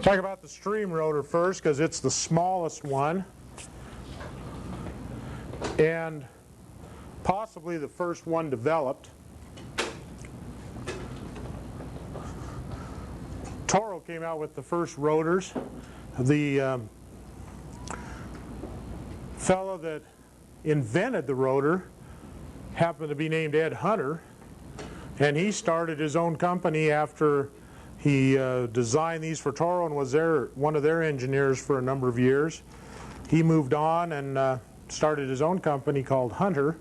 Talk about the stream rotor first because it's the smallest one and possibly the first one developed. Toro came out with the first rotors. The fellow that invented the rotor happened to be named Ed Hunter, and he started his own company after he designed these for Toro and was one of their engineers for a number of years. He moved on and started his own company called Hunter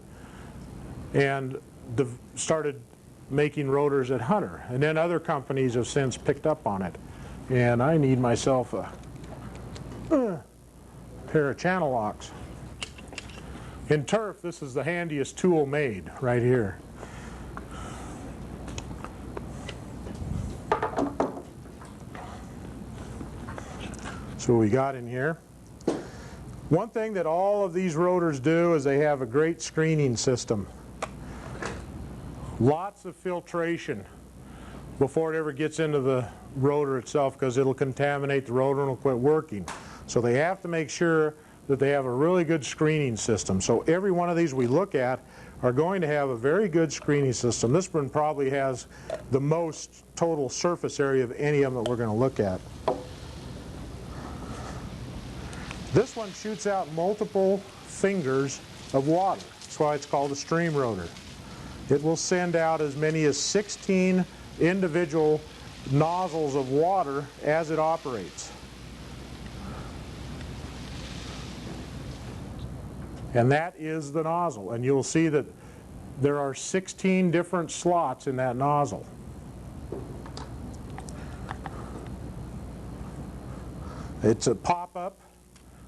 and started making rotors at Hunter. And then other companies have since picked up on it. And I need myself a pair of channel locks. In turf, this is the handiest tool made right here. So what we got in here. One thing that all of these rotors do is they have a great screening system. Lots of filtration before it ever gets into the rotor itself because it'll contaminate the rotor and it'll quit working. So they have to make sure that they have a really good screening system. So every one of these we look at are going to have a very good screening system. This one probably has the most total surface area of any of them that we're going to look at. This one shoots out multiple fingers of water. That's why it's called a stream rotor. It will send out as many as 16 individual nozzles of water as it operates. And that is the nozzle. And you'll see that there are 16 different slots in that nozzle. It's a pop-up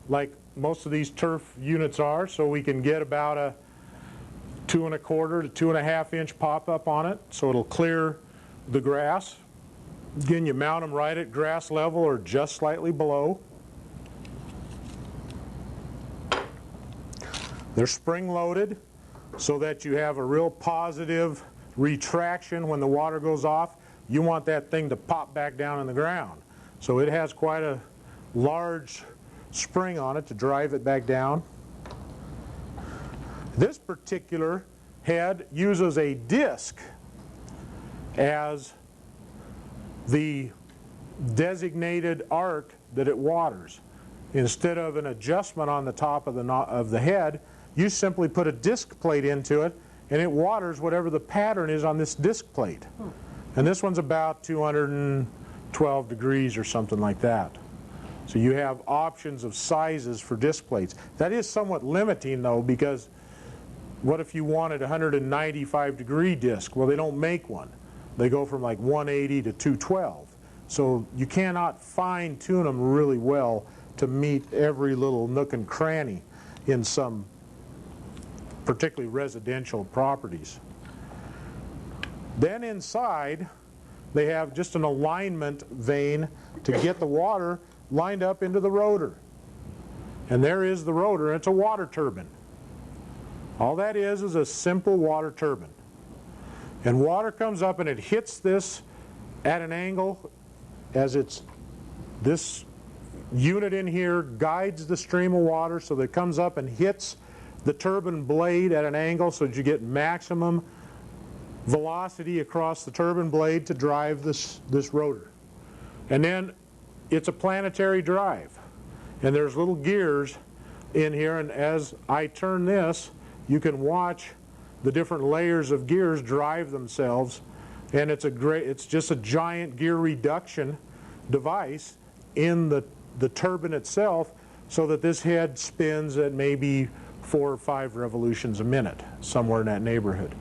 like most of these turf units are, so we can get about a 2 1/4 to 2.5 inch pop-up on it, so it'll clear the grass. Again, you mount them right at grass level or just slightly below. They're spring-loaded so that you have a real positive retraction when the water goes off. You want that thing to pop back down in the ground. So it has quite a large spring on it to drive it back down. This particular head uses a disc as the designated arc that it waters. Instead of an adjustment on the top of the head, you simply put a disc plate into it and it waters whatever the pattern is on this disc plate. And this one's about 212 degrees or something like that. So you have options of sizes for disc plates. That is somewhat limiting though, because what if you wanted a 195 degree disc? Well, they don't make one. They go from like 180 to 212. So you cannot fine tune them really well to meet every little nook and cranny in some particularly residential properties. Then inside they have just an alignment vane to get the water lined up into the rotor. And there is the rotor, and it's a water turbine. All that is a simple water turbine. And water comes up and it hits this at an angle as this unit in here guides the stream of water so that it comes up and hits the turbine blade at an angle so that you get maximum velocity across the turbine blade to drive this rotor. And then it's a planetary drive. And there's little gears in here, and as I turn this, you can watch the different layers of gears drive themselves, and it's just a giant gear reduction device in the turbine itself so that this head spins at maybe 4 or 5 revolutions a minute, somewhere in that neighborhood.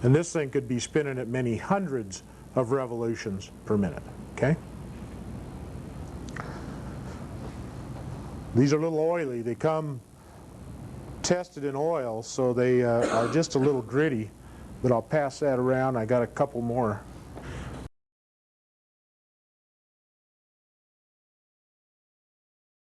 And this thing could be spinning at many hundreds of revolutions per minute. Okay? These are a little oily. They come tested in oil, so they are just a little gritty, but I'll pass that around. I got a couple more